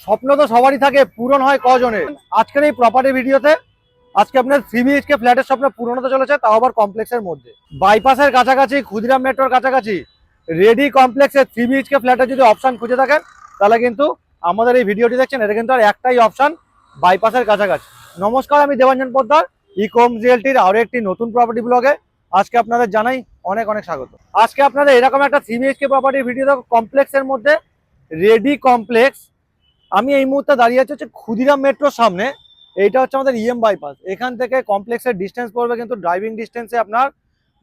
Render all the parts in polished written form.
স্বপ্ন তো সবারই থাকে, পূরণ হয় কজনের? আজকের এই প্রপার্টি ভিডিওতে আজকে আপনার 3 BHK ফ্ল্যাটের স্বপ্ন পূরণ হতে চলেছে, তাও আবার কমপ্লেক্সের মধ্যে, বাইপাসের কাছাকাছি, ক্ষুদিরাম মেট্রোর কাছাকাছি, রেডি কমপ্লেক্সের 3 BHK ফ্ল্যাটের যদি অপশন খুঁজে থাকেন, তাহলে কিন্তু আমাদের এই ভিডিওটি দেখছেন, এটা কিন্তু আর একটাই অপশন, বাইপাসের কাছাকাছি। নমস্কার, আমি দেবাঞ্জন পোদ্দার, ইকোমস রিয়েলটির আরো একটি নতুন প্রপার্টি ব্লগে আজকে আপনাদের জানাই অনেক অনেক স্বাগত। আজকে আপনাদের এরকম একটা 3 BHK প্রপার্টির ভিডিও দেখো, কমপ্লেক্সের মধ্যে, রেডি কমপ্লেক্স। আমি এই মুহূর্তে দাঁড়িয়ে আছি হচ্ছে ক্ষুদিরাম মেট্রোর সামনে। এইটা হচ্ছে আমাদের ইএম বাইপাস। এখান থেকে কমপ্লেক্সের ডিস্টেন্স পড়বে কিন্তু ড্রাইভিং ডিস্টেন্সে আপনার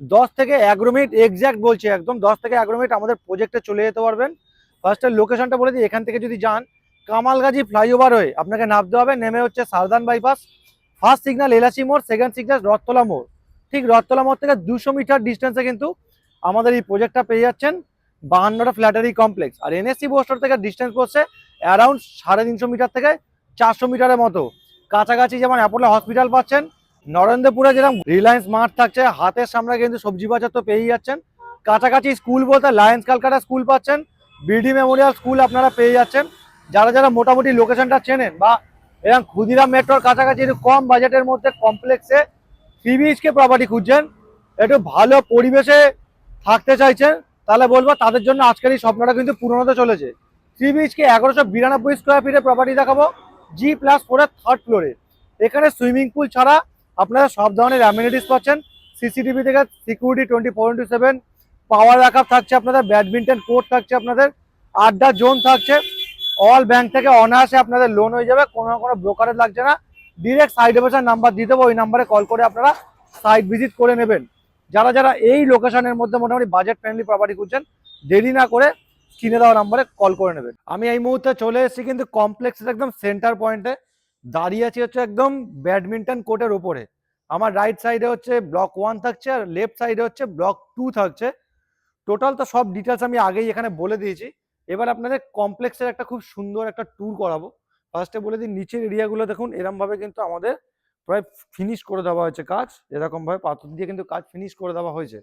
10 থেকে 11 মিনিট, এক্স্যাক্ট বলছি, একদম 10 থেকে 11 মিনিট আমাদের প্রজেক্টে চলে যেতে পারবেন। ফার্স্টের লোকেশনটা বলে দিই, এখান থেকে যদি যান কামালগাজী ফ্লাইওভার হয়ে আপনাকে নামতে হবে, নেমে হচ্ছে সারদান বাইপাস, ফার্স্ট সিগন্যাল এলাচি মোড়, সেকেন্ড সিগন্যাল রথতলা মোড়। ঠিক রথতলা মোড় থেকে 200 মিটার ডিস্টেন্সে কিন্তু আমাদের এই প্রজেক্টটা পেয়ে যাচ্ছেন, 52টা ফ্ল্যাটারি কমপ্লেক্স। আর এনএসসি বোস্টোর থেকে ডিস্টেন্স পড়ছে অ্যারাউন্ড 350 মিটার থেকে 400 মিটারের মতো। কাছাকাছি যেমন অ্যাপোলো হসপিটাল পাচ্ছেন, নরেন্দ্রপুরে যেরকম রিলায়েন্স মার্ট থাকছে, হাতের সামনে কিন্তু সবজি বাজার তো পেয়েই যাচ্ছেন। কাছাকাছি স্কুল বলতে লায়ন্স ক্যালকাটা স্কুল পাচ্ছেন, বিডি মেমোরিয়াল স্কুল আপনারা পেয়ে যাচ্ছেন। যারা যারা মোটামুটি লোকেশনটা চেনেন বা এরকম ক্ষুদিরাম মেট্রোর কাছাকাছি একটু কম বাজেটের মধ্যে কমপ্লেক্সে 3 BHK প্রপার্টি খুঁজছেন, একটু ভালো পরিবেশে থাকতে চাইছেন, তাহলে বলবো তাদের জন্য আজকের এই স্বপ্নটা কিন্তু পূরণ হতে চলেছে। 3 BHK 1192 স্কোয়ার ফিটের প্রপার্টি দেখাবো, G+4 থার্ড ফ্লোরে। এখানে সুইমিং পুল ছাড়া আপনারা সব ধরনের অ্যামিনিটিস পাচ্ছেন। সিসিটিভি থেকে সিকিউরিটি 24/7, পাওয়ার ব্যাকআপ থাকছে আপনাদের, ব্যাডমিন্টন কোর্ট থাকছে আপনাদের, আড্ডা জোন থাকছে। অল ব্যাংক থেকে অনায়াসে আপনাদের লোন হয়ে যাবে, কোনো ব্রোকারেজ লাগছে না। ডিরেক্ট সাইডে বসার নাম্বার দিয়ে দেবো, ওই নাম্বারে কল করে আপনারা সাইট ভিজিট করে নেবেন। যারা যারা এই লোকেশনের মধ্যে মোটামুটি বাজেট ফ্রেন্ডলি প্রপার্টি খুঁজছেন, দেরি না করে স্ক্রিনে দেওয়া নাম্বারে কল করে নেবেন। আমি এই মুহূর্তে চলে এসেছি কিন্তু কমপ্লেক্সের একদম সেন্টার পয়েন্টে, দাঁড়িয়ে আছি হচ্ছে একদম ব্যাডমিন্টন কোর্টের ওপরে। আমার রাইট সাইডে হচ্ছে ব্লক 1 থাকছে, আর লেফট সাইডে হচ্ছে ব্লক 2 থাকছে। টোটাল তো সব ডিটেলস আমি আগেই এখানে বলে দিয়েছি। এবার আপনাদের কমপ্লেক্সের একটা খুব সুন্দর একটা ট্যুর করাবো। ফার্স্টে বলে দিই, নিচের এরিয়াগুলো দেখুন, এরকম ভাবে কিন্তু আমাদের প্রায় ফিনিশ করে দেওয়া হয়েছে কাজ, এরকম ভাবে পাথর দিয়ে কিন্তু কাজ ফিনিশ করে দেওয়া হয়েছে।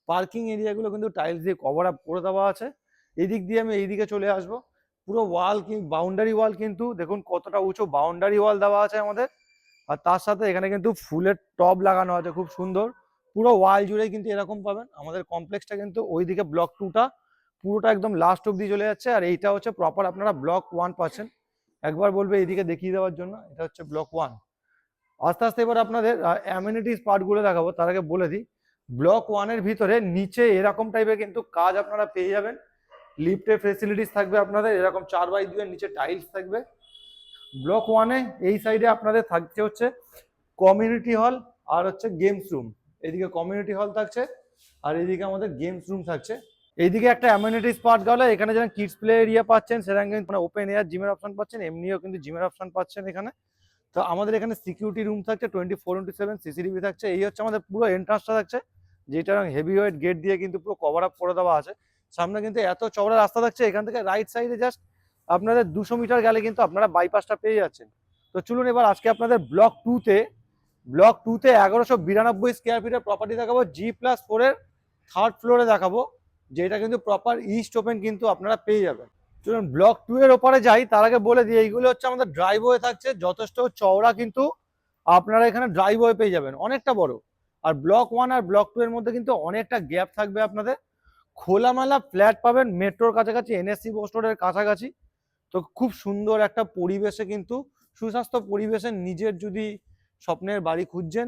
পার্কিং এরিয়াগুলো কিন্তু টাইলস দিয়ে কভার আপ করে দেওয়া আছে। এদিক দিয়ে আমি এইদিকে চলে আসবো, পুরো ওয়াল বাউন্ডারি ওয়াল কিন্তু দেখুন কতটা উঁচু বাউন্ডারি ওয়াল দেওয়া আছে আমাদের। আর তার সাথে এখানে কিন্তু ফুলের টব লাগানো আছে খুব সুন্দর। পুরো ওয়াল জুড়ে কিন্তু এরকম পাবেন। আমাদের কমপ্লেক্সটা কিন্তু ওইদিকে ব্লক 2টা পুরোটা একদম লাস্ট অব্দি চলে যাচ্ছে, আর এইটা হচ্ছে প্রপার আপনারা ব্লক 1 পাচ্ছেন। একবার বলবে এইদিকে দেখিয়ে দেওয়ার জন্য, এটা হচ্ছে ব্লক 1। আস্তে আস্তে এবার আপনাদের অ্যামিনিটিস পার্টগুলো দেখাবো, তার আগে বলে দিই ব্লক 1-এর ভিতরে নিচে এরকম টাইপের কিন্তু কাজ আপনারা পেয়ে যাবেন। লিফটের ফেসিলিটিস থাকবে আপনাদের, এরকম 4x2 এর নিচে টাইলস থাকবে। ব্লক 1-এ এই সাইডে আপনাদের থাকছে হচ্ছে কমিউনিটি হল আর হচ্ছে গেমস রুম। এইদিকে কমিউনিটি হল থাকছে, আর এইদিকে আমাদের গেমস রুম থাকছে। এইদিকে একটা অ্যামিনিটিস পার্ট গেল, এখানে যেমন কিডস প্লে এরিয়া পাচ্ছেন, সেখানে কিন্তু ওপেন এয়ার জিমের অপশন পাচ্ছেন, এমনিও কিন্তু জিমের অপশন পাচ্ছেন এখানে। তো আমাদের এখানে সিকিউরিটি রুম থাকছে 24/7, সিসিটিভি থাকছে। এই হচ্ছে আমাদের পুরো এন্ট্রান্সটা থাকছে, যেটা হেভি ওয়েট গেট দিয়ে কিন্তু পুরো কভার আপ করে দেওয়া আছে। সামনে কিন্তু এত চওড়া রাস্তা থাকছে, এখান থেকে রাইট সাইডে জাস্ট আপনাদের 200 মিটার গেলে কিন্তু আপনারা বাইপাসটা পেয়ে যাচ্ছেন। তো চলুন এবার আজকে আপনাদের ব্লক 2-তে 1192 স্কোয়ার ফিটের প্রপার্টি দেখাবো, G+4 এর থার্ড ফ্লোরে দেখাবো, যেটা কিন্তু প্রপার ইস্ট ওপেন কিন্তু আপনারা পেয়ে যাবেন। চলুন ব্লক 2 এর ওপরে যাই, তার আগে বলে দিই এইগুলো হচ্ছে আমাদের ড্রাইভওয়ে থাকছে, যথেষ্ট চওড়া কিন্তু আপনারা এখানে ড্রাইভওয়ে পেয়ে যাবেন, অনেকটা বড়। আর ব্লক 1 আর ব্লক 2 এর মধ্যে কিন্তু অনেকটা গ্যাপ থাকবে আপনাদের। খোলামেলা ফ্ল্যাট পাবেন মেট্রোর কাছাকাছি, এনএসসি বোস্টোরের কাছাকাছি। তো খুব সুন্দর একটা পরিবেশে কিন্তু, সুস্বাস্থ্য পরিবেশে নিজের যদি স্বপ্নের বাড়ি খুঁজছেন,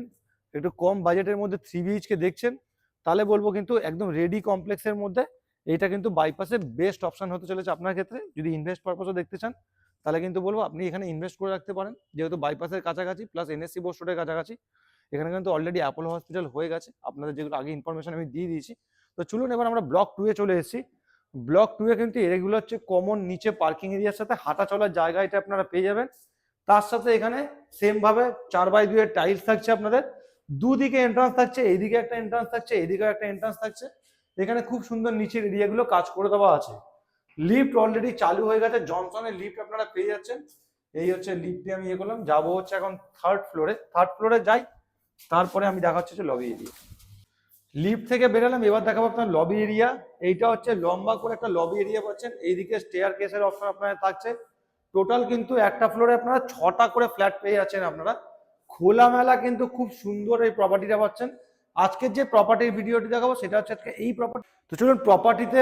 একটু কম বাজেটের মধ্যে 3 BHK দেখছেন, তাহলে বলবো কিন্তু একদম রেডি কমপ্লেক্সের মধ্যে এইটা কিন্তু বাইপাসের বেস্ট অপশন হতে চলেছে আপনার ক্ষেত্রে। যদি ইনভেস্ট পারপাসও দেখতে চান, তাহলে কিন্তু বলবো আপনি এখানে ইনভেস্ট করে রাখতে পারেন, যেহেতু বাইপাসের কাছাকাছি প্লাস এনএসসি বোস রোডের কাছাকাছি। এখানে কিন্তু অলরেডি অ্যাপোলো হসপিটাল হয়ে গেছে, আপনাদের যেগুলো আগে ইনফরমেশন আমি দিয়ে দিয়েছি। তো চলুন এবার আমরা ব্লক 2-এ চলে এসেছি। ব্লক 2-এ কিন্তু এগুলো হচ্ছে কমন নিচে পার্কিং এরিয়ার সাথে হাঁটা চলার জায়গা, এটা আপনারা পেয়ে যাবেন। তার সাথে এখানে সেম ভাবে 4x2 এর টাইলস থাকছে আপনাদের, দুদিকে এন্ট্রান্স থাকছে, এইদিকে একটা এন্ট্রান্স থাকছে, এইদিকে একটা এন্ট্রান্স থাকছে। এখানে খুব সুন্দর নিচের এরিয়াগুলো কাজ করে দেওয়া আছে। লিফট অলরেডি চালু হয়ে গেছে, জনসনের লিফট আপনারা পেয়ে যাচ্ছেন। এই হচ্ছে লিফট দিয়ে আমি ইয়ে করলাম, যাবো হচ্ছে এখন থার্ড ফ্লোরে যাই, তারপরে আমি দেখাচ্ছি হচ্ছে লবি এরিয়া। লিফট থেকে বেরোলাম, এবার দেখাবো আপনার লবি এরিয়া। এইটা হচ্ছে লম্বা করে একটা লবি এরিয়া পাচ্ছেন, এইদিকে স্টেয়ার কেসের অপশন আপনার থাকছে, টোটাল কিন্তু একটা ফ্লোরে আপনারা 6টা করে ফ্ল্যাট পেয়ে যাচ্ছেন আপনারা। খোলামেলা কিন্তু খুব সুন্দর এই প্রপার্টিটা পাচ্ছেন। আজকের যে প্রপার্টির ভিডিওটি দেখাবো সেটা হচ্ছে আজকে এই প্রপার্টি। তো চলুন প্রপার্টিতে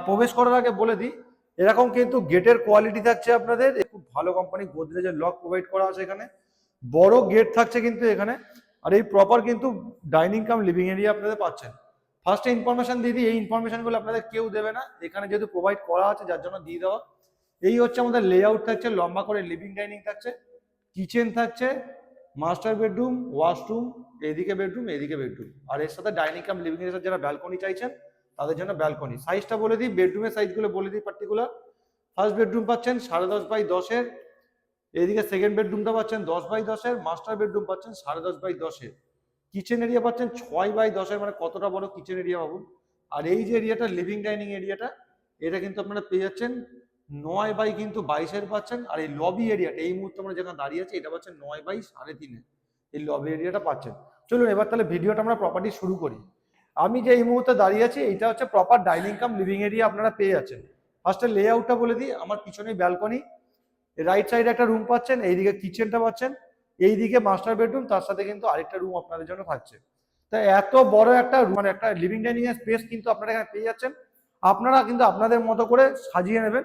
প্রবেশ করার আগে বলে দিই, এরকম কিন্তু গেটের কোয়ালিটি থাকছে আপনাদের, খুব ভালো কোম্পানি গোদরেজের লক প্রোভাইড করা আছে এখানে, বড় গেট থাকছে কিন্তু এখানে। আর এই প্রপার কিন্তু ডাইনিং কাম লিভিং এরিয়া আপনাদের পাচ্ছেন। ফার্স্টে ইনফরমেশন দিয়ে দিই, এই ইনফরমেশনগুলো আপনাদের কেউ দেবে না, এখানে যেহেতু প্রোভাইড করা আছে যার জন্য দিয়ে দেওয়া। এই হচ্ছে আমাদের লেআউট থাকছে, লম্বা করে লিভিং ডাইনিং থাকছে, কিচেন থাকছে, মাস্টার বেডরুম, ওয়াশরুম, এইদিকে বেডরুম, এইদিকে বেডরুম, আর এর সাথে ডাইনিং কাম লিভিং এর সাথে যারা ব্যালকনি চাইছেন তাদের জন্য ব্যালকনি। সাইজটা বলে দিই, বেডরুমের সাইজগুলো বলে দিই পার্টিকুলার। ফার্স্ট বেডরুম পাচ্ছেন 10.5x10-এর, এইদিকে সেকেন্ড বেডরুমটা পাচ্ছেন 10x10-এর, মাস্টার বেডরুম পাচ্ছেন 10.5x10-এর, কিচেন এরিয়া পাচ্ছেন 6x10-এর, মানে কতটা বড় কিচেন এরিয়া ভাবুন। আর এই যে এরিয়াটা লিভিং ডাইনিং এরিয়াটা, এটা কিন্তু আপনারা পেয়ে যাচ্ছেন 9x22-এর পাচ্ছেন। আর এই লবি এরিয়াটা এই মুহূর্তে আমরা যেখানে দাঁড়িয়ে আছি এটা পাচ্ছেন 9x3.5-এর, এই লবি এরিয়াটা পাচ্ছেন। চলুন এবার তাহলে ভিডিওটা আমরা প্রপার্টি শুরু করি। আমি যে এই মুহূর্তে দাঁড়িয়ে আছি এইটা হচ্ছে প্রপার ডাইনিং কাম লিভিং এরিয়া আপনারা পেয়ে যাচ্ছেন। ফার্স্টে লেআউটটা বলে দিই, আমার পিছনে ব্যালকনি, রাইট সাইডে একটা রুম পাচ্ছেন, এইদিকে কিচেনটা পাচ্ছেন, এইদিকে মাস্টার বেডরুম, তার সাথে কিন্তু আরেকটা রুম আপনাদের জন্য থাকছে। তাই এত বড় একটা মানে একটা লিভিং ডাইনিং এর স্পেস কিন্তু আপনারা এখানে পেয়ে যাচ্ছেন। আপনারা কিন্তু আপনাদের মতো করে সাজিয়ে নেবেন।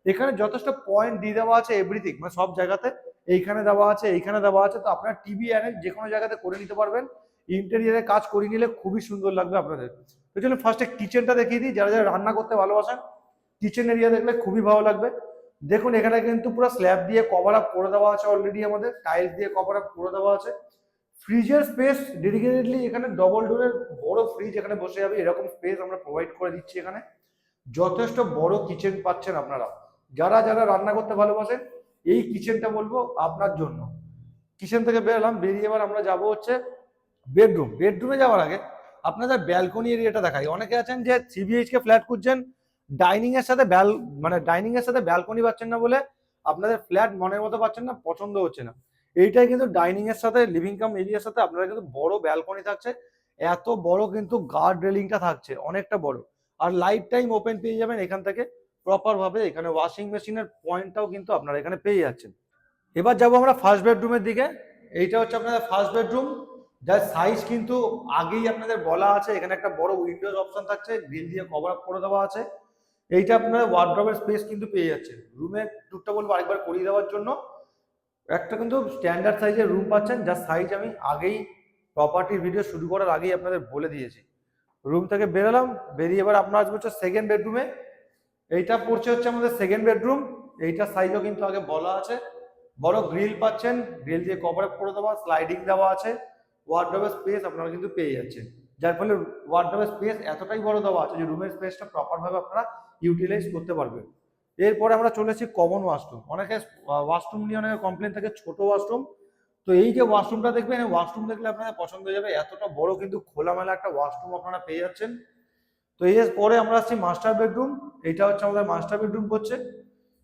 এখানে যথেষ্ট পয়েন্ট দিয়ে দেওয়া আছে, এভরিথিং মানে সব জায়গাতে, এইখানে দেওয়া আছে, এইখানে দেওয়া আছে, তো আপনারা টিভি অ্যারেঞ্জ যে কোনো জায়গাতে করে নিতে পারবেন। ইন্টেরিয়ারে কাজ করে নিলে খুবই সুন্দর লাগবে আপনাদের। তো চলুন ফার্স্টে কিচেনটা দেখিয়ে দিই, যারা যারা রান্না করতে ভালোবাসেন কিচেন এরিয়া দেখলে খুবই ভালো লাগবে। দেখুন এখানে কিন্তু পুরো স্ল্যাব দিয়ে কভার আপ করে দেওয়া আছে, অলরেডি আমাদের টাইলস দিয়ে কভার আপ করে দেওয়া আছে। ফ্রিজের স্পেস ডেডিকেটেডলি এখানে ডবল ডোরের বড় ফ্রিজ এখানে বসে যাবে, এরকম স্পেস আমরা প্রোভাইড করে দিচ্ছি এখানে। যথেষ্ট বড় কিচেন পাচ্ছেন আপনারা। যারা যারা রান্না করতে ভালোবাসেন এই কিচেনটা বলবো আপনার জন্য। কিচেন থেকে বেরোলাম, বেরিয়ে এবার আমরা যাবো হচ্ছে বেডরুম। বেডরুমে যাওয়ার আগে আপনাদের ব্যালকনি এরিয়াটা দেখাই। অনেকে আছেন যে 3BHK ফ্ল্যাট খুঁজছেন, ডাইনিং এর সাথে ডাইনিং এর সাথে ব্যালকনি পাচ্ছেন না বলে আপনাদের ফ্ল্যাট মনের মতো পাচ্ছেন না, পছন্দ হচ্ছে না। এইটাই কিন্তু ডাইনিং এর সাথে লিভিং কাম এরিয়ার সাথে আপনারা কিন্তু বড় ব্যালকনি থাকছে, এত বড় কিন্তু গার্ড রেলিংটা থাকছে অনেকটা বড়। আর লাইফ টাইম ওপেন পেয়ে যাবেন এখান থেকে প্রপার ভাবে। এখানে ওয়াশিং মেশিনের পয়েন্টটাও কিন্তু আপনারা এখানে পেয়ে যাচ্ছেন। এবার যাবো আমরা ফার্স্ট বেডরুমের দিকে। এইটা হচ্ছে আপনাদের ফার্স্ট বেডরুম, যার সাইজ কিন্তু আগেই আপনাদের বলা আছে। এখানে একটা বড় উইন্ডোজ অপশন থাকছে, গ্রিল দিয়ে কভার আপ করে দেওয়া আছে। এইটা আপনারা ওয়ার্ডরোবের স্পেস কিন্তু পেয়ে যাচ্ছেন। রুমের টুকটা বলবো আরেকবার করিয়ে দেওয়ার জন্য, একটা কিন্তু স্ট্যান্ডার্ড সাইজের রুম পাচ্ছেন, যার সাইজ আমি আগেই প্রপার্টির ভিডিও শুরু করার আগেই আপনাদের বলে দিয়েছি। রুম থেকে বেরোলাম, বেরিয়ে এবার আপনার আসবে হচ্ছে সেকেন্ড বেডরুমে। এইটা পড়ছে হচ্ছে আমাদের সেকেন্ড বেডরুম। এইটা সাইজও কিন্তু আগে বলা আছে। বড় গ্রিল পাচ্ছেন, গ্রিল দিয়ে কভার আপ করে দেওয়া, স্লাইডিং দেওয়া আছে, ওয়ার্ডরোবের স্পেস আপনারা কিন্তু পেয়ে যাচ্ছেন। যার ফলে ওয়ার্ডরোবের স্পেস এতটাই বড় দেওয়া আছে যে রুমের স্পেসটা প্রপার ভাবে আপনারা ইউটিলাইজ করতে পারবেন। এরপরে আমরা চলে এসেছি কমন ওয়াশরুম। অনেকে ওয়াশরুম নিয়ে অনেকে কমপ্লেন থাকে ছোট ওয়াশরুম, তো এই যে ওয়াশরুমটা দেখবেন, ওয়াশরুম দেখলে আপনাদের পছন্দ হয়ে যাবে। এতটা বড় কিন্তু খোলামেলা একটা ওয়াশরুম আপনারা পেয়ে যাচ্ছেন। তো এর পরে আমরা আসছি মাস্টার বেডরুম। এইটা হচ্ছে আমাদের মাস্টার বেডরুম পড়ছে।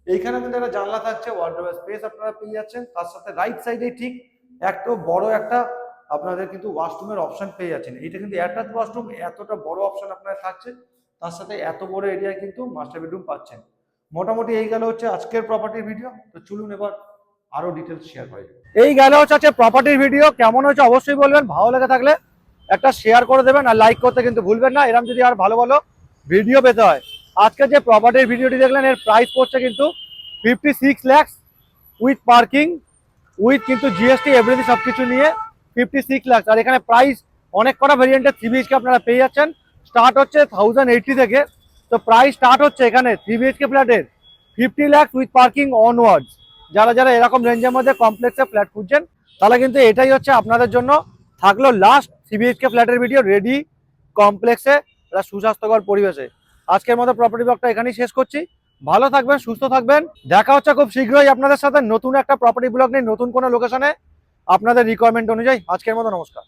এইখানে কিন্তু একটা জানলা থাকছে, ওয়ার্ডরোবের স্পেস আপনারা পেয়ে যাচ্ছেন। তার সাথে রাইট সাইডে ঠিক একটা বড় একটা আপনাদের কিন্তু ওয়াশরুমের অপশন পেয়ে যাচ্ছেন। এটা কিন্তু অ্যাটাচ ওয়াশরুম, এতটা বড় অপশন আপনার থাকছে, তার সাথে এত বড় এরিয়ায় কিন্তু মাস্টার বেডরুম পাচ্ছেন। মোটামুটি এই গেল হচ্ছে আজকের প্রপার্টির ভিডিও। তো চলুন এবার আরো ডিটেলস শেয়ার হয়ে যাবে। এই গেল হচ্ছে প্রপার্টির ভিডিও। কেমন হয়েছে অবশ্যই বলবেন, ভালো লেগে থাকলে একটা শেয়ার করে দেবেন আর লাইক করতে কিন্তু ভুলবেন না। এরকম যদি আর ভালো ভালো ভিডিও পেতে হয়। আজকে যে প্রপার্টির ভিডিওটি দেখলেন এর প্রাইস পড়ছে কিন্তু 56 লাখ উইথ পার্কিং, উইথ কিন্তু জিএসটি এভরিথিং সবকিছু নিয়ে 56 লাখ। আর এখানে প্রাইস অনেক কটা ভেরিয়েন্টের 3BHK আপনারা পেয়ে যাচ্ছেন। স্টার্ট হচ্ছে 1080 থেকে। তো প্রাইস স্টার্ট হচ্ছে এখানে 3BHK ফ্ল্যাটের 50 লাখ উইথ পার্কিং অনওয়ার্ডস। যারা যারা এরকম রেঞ্জের মধ্যে কমপ্লেক্সে ফ্ল্যাট খুঁজছেন তাহলে কিন্তু এটাই হচ্ছে আপনাদের জন্য। থাকলো লাস্ট 3BHK ফ্ল্যাটের ভিডিও, রেডি কমপ্লেক্সে একটা সুস্বাস্থ্যকর পরিবেশে। আজকের মতো প্রপার্টি ব্লগটা এখানেই শেষ করছি। ভালো থাকবেন, সুস্থ থাকবেন। দেখা হচ্ছে খুব শীঘ্রই আপনাদের সাথে নতুন একটা প্রপার্টি ব্লগ নিয়ে, নতুন কোনো লোকেশনে আপনাদের রিকোয়ারমেন্ট অনুযায়ী। আজকের মতো নমস্কার।